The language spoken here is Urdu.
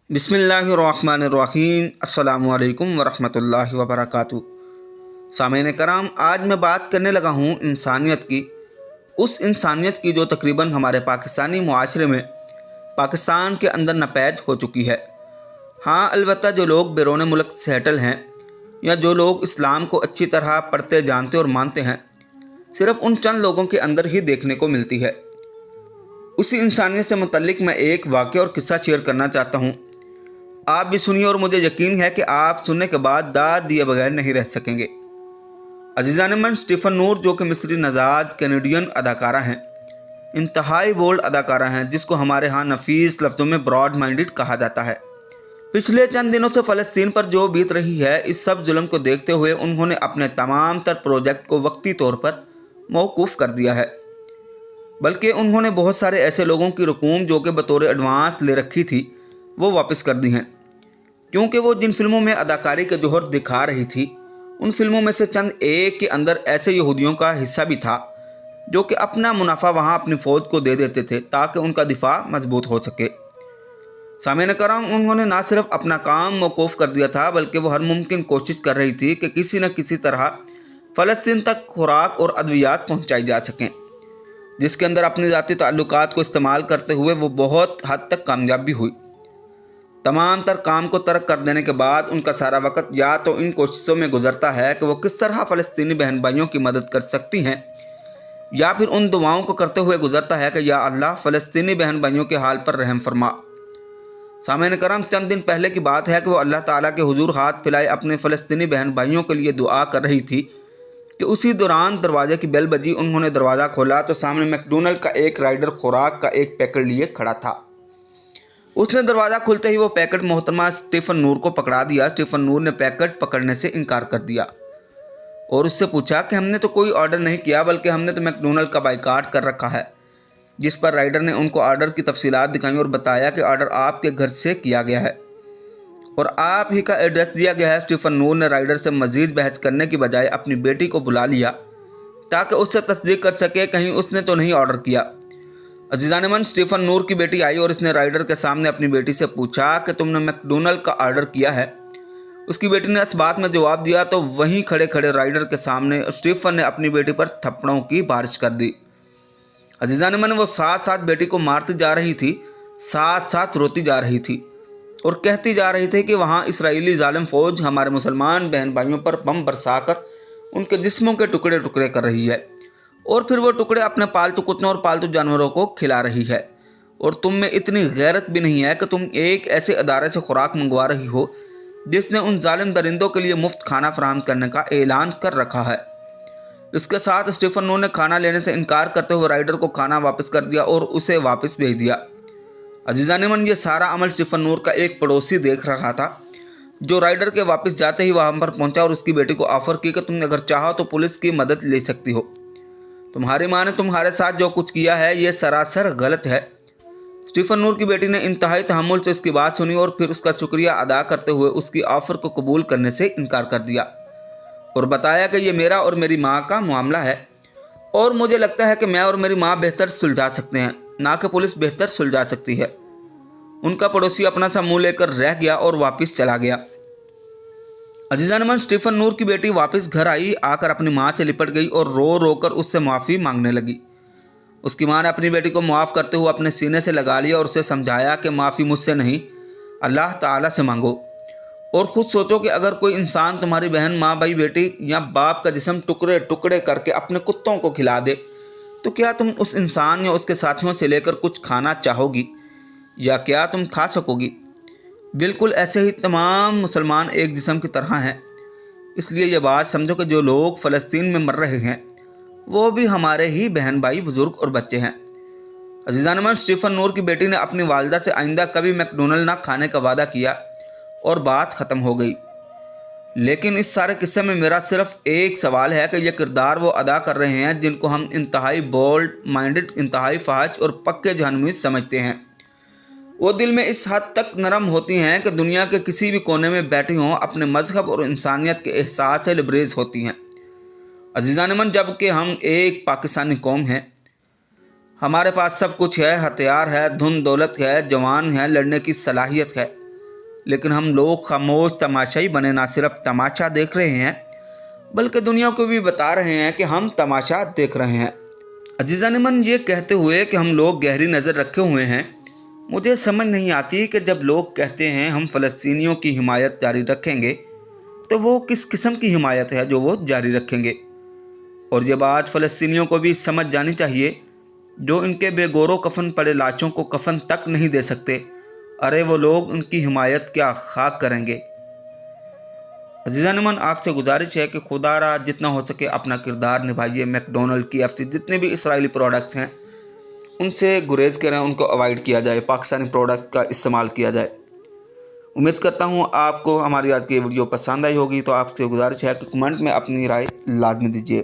بسم اللہ الرحمن الرحیم۔ السلام علیکم ورحمۃ اللہ وبرکاتہ۔ سامعین کرام، آج میں بات کرنے لگا ہوں انسانیت کی، اس انسانیت کی جو تقریباً ہمارے پاکستانی معاشرے میں پاکستان کے اندر ناپید ہو چکی ہے۔ ہاں، البتہ جو لوگ بیرون ملک سیٹل ہیں یا جو لوگ اسلام کو اچھی طرح پڑھتے جانتے اور مانتے ہیں، صرف ان چند لوگوں کے اندر ہی دیکھنے کو ملتی ہے۔ اسی انسانیت سے متعلق میں ایک واقعہ اور قصہ شیئر کرنا چاہتا ہوں۔ آپ بھی سنیے اور مجھے یقین ہے کہ آپ سننے کے بعد داد دیے بغیر نہیں رہ سکیں گے۔ عزیزان من، اسٹیفن نور جو کہ مصری نژاد کینیڈین اداکارہ ہیں، انتہائی بولڈ اداکارہ ہیں، جس کو ہمارے ہاں نفیس لفظوں میں براڈ مائنڈڈ کہا جاتا ہے۔ پچھلے چند دنوں سے فلسطین پر جو بیت رہی ہے، اس سب ظلم کو دیکھتے ہوئے انہوں نے اپنے تمام تر پروجیکٹ کو وقتی طور پر موقوف کر دیا ہے، بلکہ انہوں نے بہت سارے ایسے لوگوں کی رقوم جو کہ بطور ایڈوانس لے رکھی تھی وہ واپس کر دی ہیں، کیونکہ وہ جن فلموں میں اداکاری کا جوہر دکھا رہی تھی، ان فلموں میں سے چند ایک کے اندر ایسے یہودیوں کا حصہ بھی تھا جو کہ اپنا منافع وہاں اپنی فوج کو دے دیتے تھے تاکہ ان کا دفاع مضبوط ہو سکے۔ سامعین کرام، انہوں نے نہ صرف اپنا کام موقوف کر دیا تھا، بلکہ وہ ہر ممکن کوشش کر رہی تھی کہ کسی نہ کسی طرح فلسطین تک خوراک اور ادویات پہنچائی جا سکیں، جس کے اندر اپنی ذاتی تعلقات کو استعمال کرتے ہوئے وہ بہت حد تک کامیاب بھی ہوئی۔ تمام تر کام کو ترک کر دینے کے بعد ان کا سارا وقت یا تو ان کوششوں میں گزرتا ہے کہ وہ کس طرح فلسطینی بہن بھائیوں کی مدد کر سکتی ہیں، یا پھر ان دعاؤں کو کرتے ہوئے گزرتا ہے کہ یا اللہ فلسطینی بہن بھائیوں کے حال پر رحم فرما۔ سامعین کرام، چند دن پہلے کی بات ہے کہ وہ اللہ تعالیٰ کے حضور ہاتھ پھیلائے اپنے فلسطینی بہن بھائیوں کے لیے دعا کر رہی تھی کہ اسی دوران دروازے کی بیل بجی۔ انہوں نے دروازہ کھولا تو سامنے میک ڈونلڈ کا ایک رائڈر خوراک کا ایک پیکٹ لیے کھڑا تھا۔ اس نے دروازہ کھلتے ہی وہ پیکٹ محترمہ اسٹیفن نور کو پکڑا دیا۔ اسٹیفن نور نے پیکٹ پکڑنے سے انکار کر دیا اور اس سے پوچھا کہ ہم نے تو کوئی آرڈر نہیں کیا، بلکہ ہم نے تو میک ڈونلڈ کا بائیکاٹ کر رکھا ہے، جس پر رائڈر نے ان کو آرڈر کی تفصیلات دکھائیں اور بتایا کہ آرڈر آپ کے گھر سے کیا گیا ہے اور آپ ہی کا ایڈریس دیا گیا ہے۔ اسٹیفن نور نے رائڈر سے مزید بحث کرنے کی بجائے اپنی بیٹی کو بلا لیا تاکہ اس سے تصدیق کر سکے کہیں اس نے تو نہیں آرڈر کیا۔ عزیزان من، اسٹیفن نور کی بیٹی آئی اور اس نے رائڈر کے سامنے اپنی بیٹی سے پوچھا کہ تم نے میک ڈونلڈ کا آرڈر کیا ہے؟ اس کی بیٹی نے اس بات میں جواب دیا تو وہیں کھڑے کھڑے رائڈر کے سامنے اسٹیفن نے اپنی بیٹی پر تھپڑوں کی بارش کر دی۔ عزیزان من، وہ ساتھ ساتھ بیٹی کو مارتی جا رہی تھی، ساتھ ساتھ روتی جا رہی تھی اور کہتی جا رہی تھی کہ وہاں اسرائیلی ظالم فوج ہمارے مسلمان بہن بھائیوں پر بم برسا کر ان کے جسموں کے ٹکڑے ٹکڑے کر رہی ہے اور پھر وہ ٹکڑے اپنے پالتو کتوں اور پالتو جانوروں کو کھلا رہی ہے، اور تم میں اتنی غیرت بھی نہیں ہے کہ تم ایک ایسے ادارے سے خوراک منگوا رہی ہو جس نے ان ظالم درندوں کے لیے مفت کھانا فراہم کرنے کا اعلان کر رکھا ہے۔ اس کے ساتھ اسٹیفن نور نے کھانا لینے سے انکار کرتے ہوئے رائڈر کو کھانا واپس کر دیا اور اسے واپس بھیج دیا۔ عزیزان من، یہ سارا عمل اسٹیفن نور کا ایک پڑوسی دیکھ رہا تھا، جو رائڈر کے واپس جاتے ہی وہاں پر پہنچا اور اس کی بیٹی کو آفر کی کہ تم اگر چاہو تو پولیس کی مدد لے سکتی ہو، تمہاری ماں نے تمہارے ساتھ جو کچھ کیا ہے یہ سراسر غلط ہے۔ اسٹیفن نور کی بیٹی نے انتہائی تحمل سے اس کی بات سنی اور پھر اس کا شکریہ ادا کرتے ہوئے اس کی آفر کو قبول کرنے سے انکار کر دیا اور بتایا کہ یہ میرا اور میری ماں کا معاملہ ہے اور مجھے لگتا ہے کہ میں اور میری ماں بہتر سلجھا سکتے ہیں، نہ کہ پولیس بہتر سلجھا سکتی ہے۔ ان کا پڑوسی اپنا سا منہ لے کر رہ گیا اور واپس چلا گیا۔ عزیزان من، اسٹیفن نور کی بیٹی واپس گھر آئی، آ کر اپنی ماں سے لپٹ گئی اور رو رو کر اس سے معافی مانگنے لگی۔ اس کی ماں نے اپنی بیٹی کو معاف کرتے ہوئے اپنے سینے سے لگا لیا اور اسے سمجھایا کہ معافی مجھ سے نہیں، اللہ تعالیٰ سے مانگو، اور خود سوچو کہ اگر کوئی انسان تمہاری بہن، ماں، بھائی، بیٹی یا باپ کا جسم ٹکڑے ٹکڑے کر کے اپنے کتوں کو کھلا دے تو کیا تم اس انسان یا اس کے ساتھیوں سے لے کر کچھ کھانا چاہو گی یا کیا تم کھا سکو گی؟ بالکل ایسے ہی تمام مسلمان ایک جسم کی طرح ہیں، اس لیے یہ بات سمجھو کہ جو لوگ فلسطین میں مر رہے ہیں وہ بھی ہمارے ہی بہن بھائی، بزرگ اور بچے ہیں۔ عزیزان من، اسٹیفن نور کی بیٹی نے اپنی والدہ سے آئندہ کبھی میک ڈونلڈ نہ کھانے کا وعدہ کیا اور بات ختم ہو گئی۔ لیکن اس سارے قصے میں میرا صرف ایک سوال ہے کہ یہ کردار وہ ادا کر رہے ہیں جن کو ہم انتہائی بولڈ مائنڈڈ، انتہائی فحش اور پکے جہنمی سمجھتے ہیں۔ وہ دل میں اس حد تک نرم ہوتی ہیں کہ دنیا کے کسی بھی کونے میں بیٹھی ہوں، اپنے مذہب اور انسانیت کے احساس سے لبریز ہوتی ہیں۔ عزیزان من، جب کہ ہم ایک پاکستانی قوم ہیں، ہمارے پاس سب کچھ ہے، ہتھیار ہے، دھن دولت ہے، جوان ہے، لڑنے کی صلاحیت ہے، لیکن ہم لوگ خاموش تماشائی بنے نہ صرف تماشا دیکھ رہے ہیں بلکہ دنیا کو بھی بتا رہے ہیں کہ ہم تماشا دیکھ رہے ہیں۔ عزیزان من، یہ کہتے ہوئے کہ ہم لوگ گہری نظر رکھے ہوئے ہیں، مجھے سمجھ نہیں آتی کہ جب لوگ کہتے ہیں ہم فلسطینیوں کی حمایت جاری رکھیں گے تو وہ کس قسم کی حمایت ہے جو وہ جاری رکھیں گے؟ اور یہ بات فلسطینیوں کو بھی سمجھ جانی چاہیے جو ان کے بے گور و کفن پڑے لاشوں کو کفن تک نہیں دے سکتے۔ ارے وہ لوگ ان کی حمایت کیا خاک کریں گے؟ عزیزان من، آپ سے گزارش ہے کہ خدا را جتنا ہو سکے اپنا کردار نبھائیے۔ میک ڈونلڈ KFC جتنے بھی اسرائیلی پروڈکٹس ہیں ان سے گریز کریں، ان کو اوائڈ کیا جائے، پاکستانی پروڈکٹ کا استعمال کیا جائے۔ امید کرتا ہوں آپ کو ہماری آج کی ویڈیو پسند آئی ہوگی، تو آپ سے گزارش ہے کہ کمنٹ میں اپنی رائے لازمی دیجیے۔